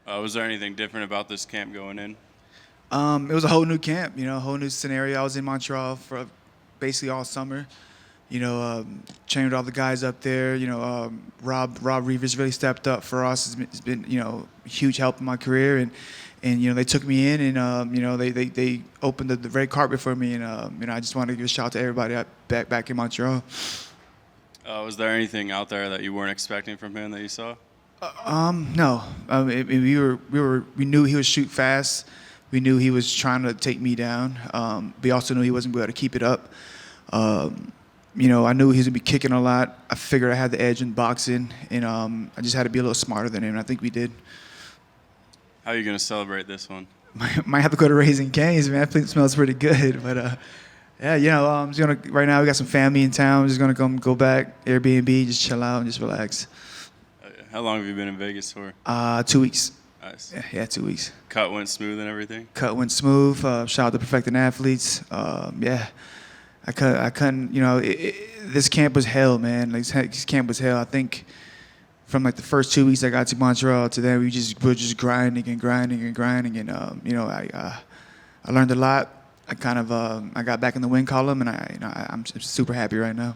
Was there anything different about this camp going in? It was a whole new camp, a whole new scenario. I was in Montreal for basically all summer. Trained with all the guys up there. Rob Reavers really stepped up for us. It's been a huge help in my career, and they took me in, and they opened the red carpet for me, and I just want to give a shout out to everybody back in Montreal. Was there anything out there that you weren't expecting from him that you saw? No. We knew he would shoot fast. We knew he was trying to take me down. We also knew he wasn't able to keep it up. I knew he was going to be kicking a lot. I figured I had the edge in boxing, and I just had to be a little smarter than him, and I think we did. How are you going to celebrate this one? Might have to go to Raising Cane's, man. That place smells pretty good. But, I'm just going to, right now we got some family in town. I'm just going to go back, Airbnb, just chill out and just relax. How long have you been in Vegas for? 2 weeks. Nice. Yeah, 2 weeks. Cut went smooth and everything? Cut went smooth. Shout out to Perfecting Athletes. I couldn't, this camp was hell, man. This camp was hell. I think from the first 2 weeks I got to Montreal to then, we were just grinding, and I learned a lot. I got back in the win column, and I'm super happy right now.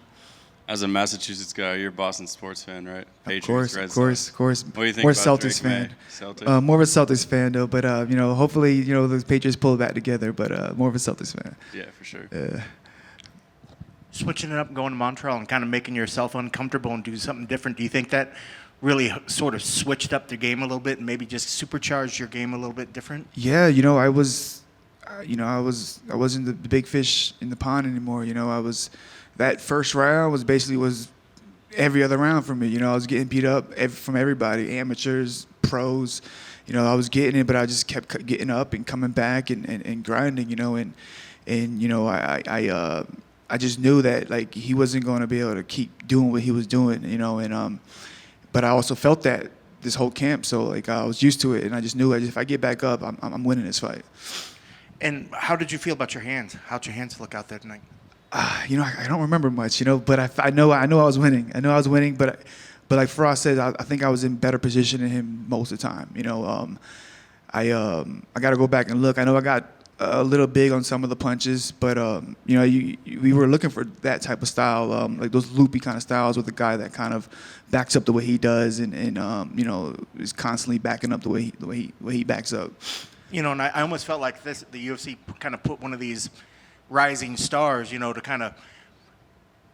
As a Massachusetts guy, you're a Boston sports fan, right? Patriots, Red Sox. Of course. What do you think More about Celtics Drake fan. Celtics? More of a Celtics fan though, but hopefully the Patriots pull it back together. But more of a Celtics fan. Yeah, for sure. Switching it up and going to Montreal and kind of making yourself uncomfortable and do something different. Do you think that really sort of switched up the game a little bit and maybe just supercharged your game a little bit different? Yeah, I wasn't the big fish in the pond anymore. That first round was every other round for me. I was getting beat up from everybody, amateurs, pros. I was getting it, but I just kept getting up and coming back and grinding. I just knew that he wasn't going to be able to keep doing what he was doing. But I also felt that this whole camp, so I was used to it, and I just knew if I get back up, I'm winning this fight. And how did you feel about your hands? How'd your hands look out there tonight? I don't remember much, but I know I was winning. I know I was winning, but like Frost said, I think I was in better position than him most of the time. I got to go back and look. I know I got a little big on some of the punches, but we were looking for that type of style, like those loopy kind of styles with a guy that kind of backs up the way he does, and is constantly backing up the way he backs up. And I almost felt like the UFC kind of put one of these rising stars, to kind of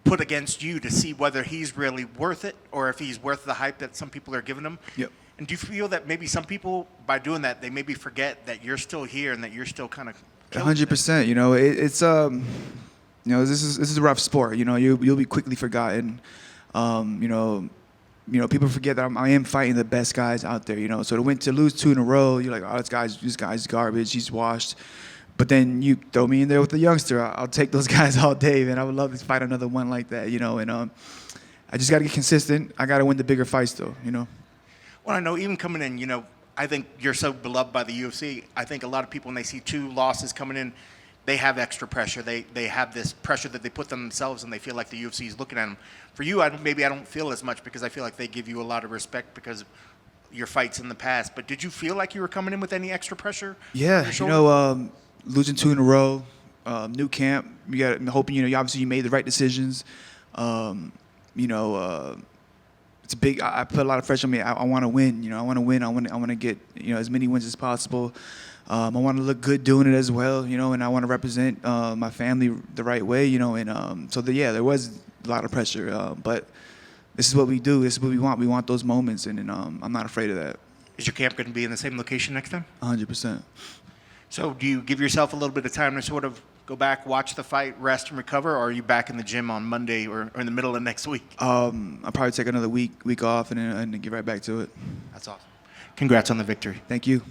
put against you to see whether he's really worth it or if he's worth the hype that some people are giving him. Yep. And do you feel that maybe some people, by doing that, they maybe forget that you're still here and that you're still kind of 100%. It's this is a rough sport. You'll be quickly forgotten. People forget that I am fighting the best guys out there. So to lose 2 in a row, you're like, oh, this guy's garbage. He's washed. But then you throw me in there with the youngster. I'll take those guys all day, man. I would love to fight another one like that, And I just got to get consistent. I got to win the bigger fights, though, Well, I know even coming in, I think you're so beloved by the UFC. I think a lot of people, when they see 2 losses coming in, they have extra pressure. They have this pressure that they put on themselves, and they feel like the UFC is looking at them. For you, maybe I don't feel as much because I feel like they give you a lot of respect because of your fights in the past. But did you feel like you were coming in with any extra pressure? Yeah, losing 2 in a row, new camp. I'm hoping obviously you made the right decisions. It's big. I put a lot of pressure on me. I want to win. I want to win. I want to get as many wins as possible. I want to look good doing it as well. And I want to represent my family the right way. There was a lot of pressure. But this is what we do. This is what we want. We want those moments, and I'm not afraid of that. Is your camp going to be in the same location next time? 100%. So do you give yourself a little bit of time to sort of go back, watch the fight, rest, and recover, or are you back in the gym on Monday or in the middle of next week? I'll probably take another week off and then get right back to it. That's awesome. Congrats on the victory. Thank you.